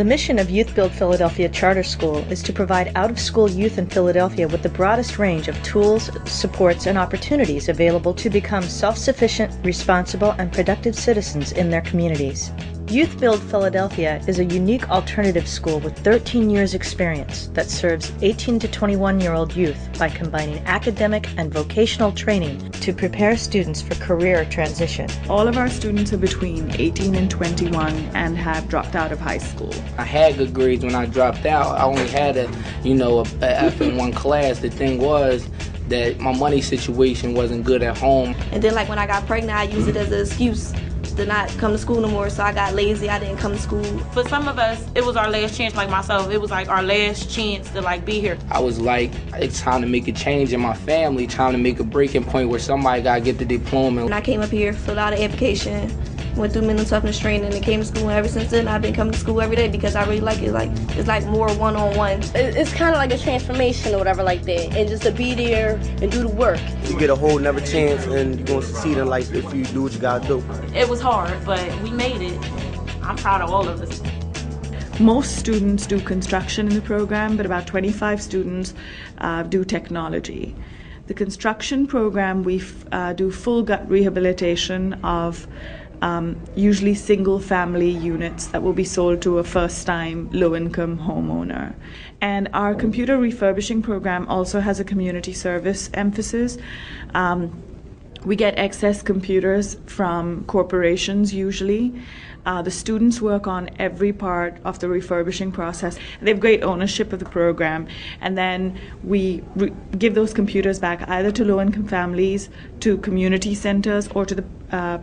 The mission of YouthBuild Philadelphia Charter School is to provide out-of-school youth in Philadelphia with the broadest range of tools, supports, and opportunities available to become self-sufficient, responsible, and productive citizens in their communities. YouthBuild Philadelphia is a unique alternative school with 13 years experience that serves 18 to 21-year-old youth by combining academic and vocational training to prepare students for career transition. All of our students are between 18 and 21 and have dropped out of high school. I had good grades when I dropped out. I only had a F in one class. The thing was that my money situation wasn't good at home. And then when I got pregnant, I used it as an excuse to not come to school no more, so I got lazy. I didn't come to school. For some of us, it was our last chance, like myself. It was our last chance to be here. I was it's time to make a change in my family, trying to make a breaking point where somebody got to get the diploma. And I came up here, filled out an application, went through mental toughness training, and came to school. And ever since then, I've been coming to school every day because I really like it. It's more one-on-one. It's kind of like a transformation or whatever like that, and just to be there and do the work. You get a whole nother chance, and you're going to succeed in life if you do what you got to do. It was hard, but we made it. I'm proud of all of us. Most students do construction in the program, but about 25 students do technology. The construction program, we do full gut rehabilitation of usually single-family units that will be sold to a first-time low-income homeowner. And our computer refurbishing program also has a community service emphasis. We get excess computers from corporations usually. The students work on every part of the refurbishing process. They have great ownership of the program, and then we give those computers back either to low-income families, to community centers, or to the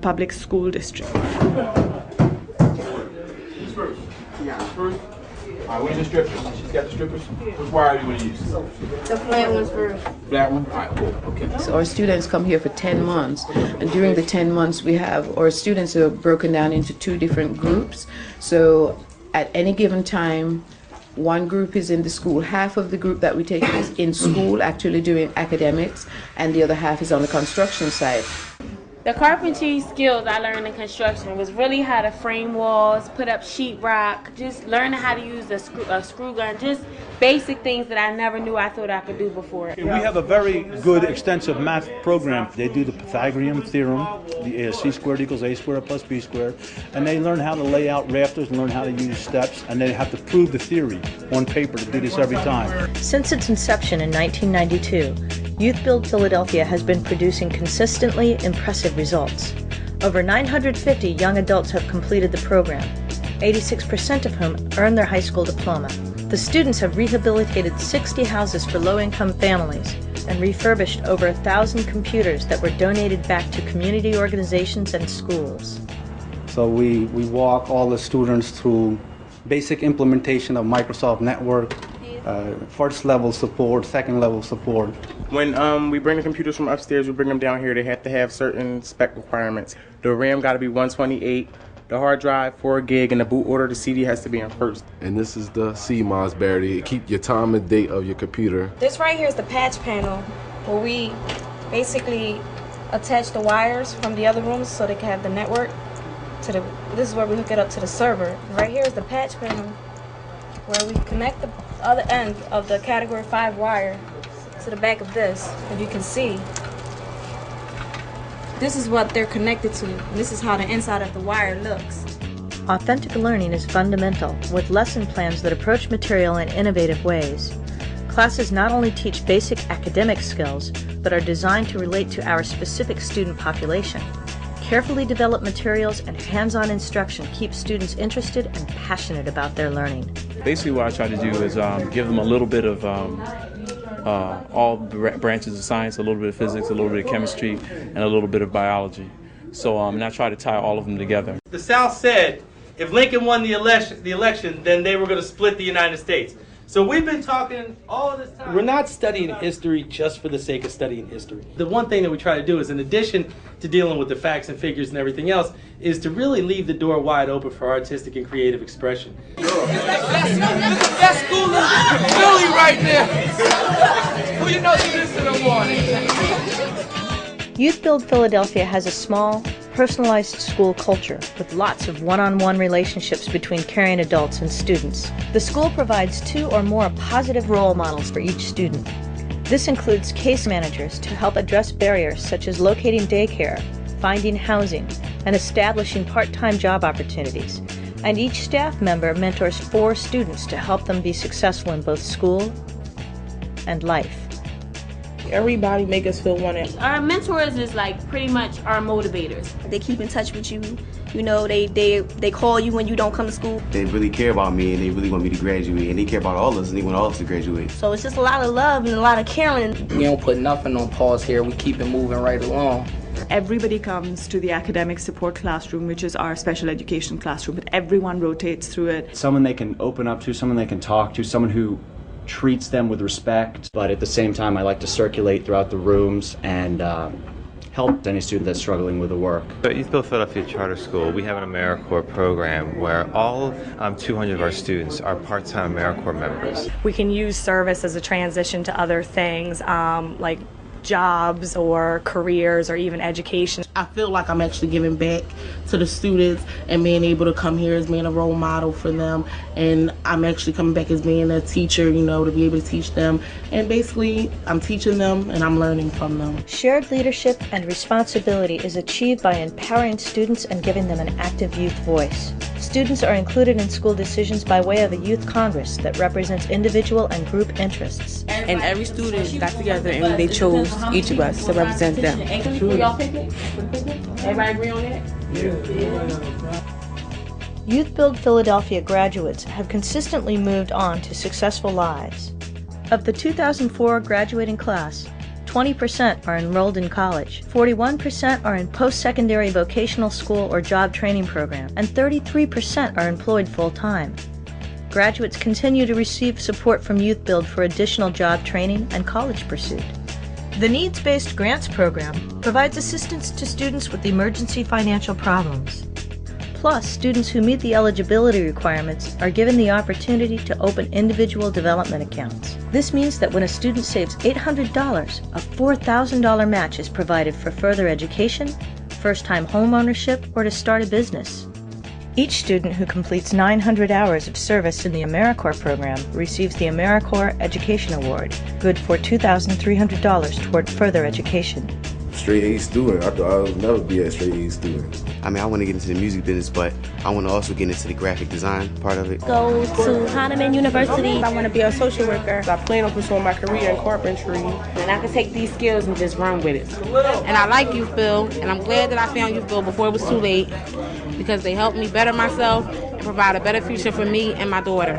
public school district. All right, where's the strippers? She's got the strippers? Which wire do you want to use? The flat ones first. Flat one? All right, cool. Okay. So our students come here for 10 months, and during the 10 months our students are broken down into two different groups. So at any given time, one group is in the school. Half of the group that we take is in school, actually doing academics, and the other half is on the construction side. The carpentry skills I learned in construction was really how to frame walls, put up sheetrock, just learning how to use a screw gun, just basic things that I never knew I thought I could do before. We have a very good extensive math program. They do the Pythagorean theorem, the c squared equals a squared plus b squared, and they learn how to lay out rafters and learn how to use steps, and they have to prove the theory on paper to do this every time. Since its inception in 1992, YouthBuild Philadelphia has been producing consistently impressive results. Over 950 young adults have completed the program, 86% of whom earned their high school diploma. The students have rehabilitated 60 houses for low-income families and refurbished over 1,000 computers that were donated back to community organizations and schools. So we walk all the students through basic implementation of Microsoft Network, first level support, second level support. When we bring the computers from upstairs, we bring them down here. They have to have certain spec requirements. The RAM got to be 128, the hard drive 4 gig, and the boot order, the CD has to be in first. And this is the CMOS barrier. Keep your time and date of your computer. This right here is the patch panel, where we basically attach the wires from the other rooms so they can have the network to the. This is where we hook it up to the server. Right here is the patch panel, where we connect the other end of the category 5 wire to the back of this. If you can see, this is what they're connected to. This is how the inside of the wire looks. Authentic learning is fundamental, with lesson plans that approach material in innovative ways. Classes not only teach basic academic skills, but are designed to relate to our specific student population. Carefully developed materials and hands-on instruction keep students interested and passionate about their learning. Basically what I try to do is give them a little bit of all branches of science, a little bit of physics, a little bit of chemistry, and a little bit of biology. So and I try to tie all of them together. The South said if Lincoln won the election, then they were going to split the United States. So we've been talking all this time. We're not studying history just for the sake of studying history. The one thing that we try to do is, in addition to dealing with the facts and figures and everything else, is to really leave the door wide open for artistic and creative expression. Best school in Philly right there. Who you know do this in the morning? YouthBuild Philadelphia has a small, personalized school culture with lots of one-on-one relationships between caring adults and students. The school provides 2 or more positive role models for each student. This includes case managers to help address barriers such as locating daycare, finding housing, and establishing part-time job opportunities. And each staff member mentors 4 students to help them be successful in both school and life. Everybody make us feel wanted. Our mentors is like pretty much our motivators. They keep in touch with you. You know, they call you when you don't come to school. They really care about me, and they really want me to graduate, and they care about all of us, and they want all of us to graduate. So it's just a lot of love and a lot of caring. We don't put nothing on pause here. We keep it moving right along. Everybody comes to the academic support classroom, which is our special education classroom, but everyone rotates through it. Someone they can open up to, someone they can talk to, someone who treats them with respect. But at the same time, I like to circulate throughout the rooms and help any student that's struggling with the work. At YouthBuild Philadelphia Charter School, we have an AmeriCorps program where all 200 of our students are part-time AmeriCorps members. We can use service as a transition to other things like jobs or careers or even education. I feel like I'm actually giving back to the students and being able to come here as being a role model for them, and I'm actually coming back as being a teacher, you know, to be able to teach them, and basically I'm teaching them and I'm learning from them. Shared leadership and responsibility is achieved by empowering students and giving them an active youth voice. Students are included in school decisions by way of a youth congress that represents individual and group interests. And every student got together and they chose each of us to represent them. Everybody agree on that? YouthBuild Philadelphia graduates have consistently moved on to successful lives. Of the 2004 graduating class, 20% are enrolled in college, 41% are in post-secondary vocational school or job training program, and 33% are employed full-time. Graduates continue to receive support from YouthBuild for additional job training and college pursuit. The Needs-Based Grants Program provides assistance to students with emergency financial problems. Plus, students who meet the eligibility requirements are given the opportunity to open individual development accounts. This means that when a student saves $800, a $4,000 match is provided for further education, first-time home ownership, or to start a business. Each student who completes 900 hours of service in the AmeriCorps program receives the AmeriCorps Education Award, good for $2,300 toward further education. Straight A student. I thought I would never be a straight A student. I mean, I want to get into the music business, but I want to also get into the graphic design part of it. Go to Hahnemann University. I want to be a social worker. I plan on pursuing my career in carpentry. And I can take these skills and just run with it. And I like YouthBuild, and I'm glad that I found YouthBuild before it was too late, because they helped me better myself and provide a better future for me and my daughter.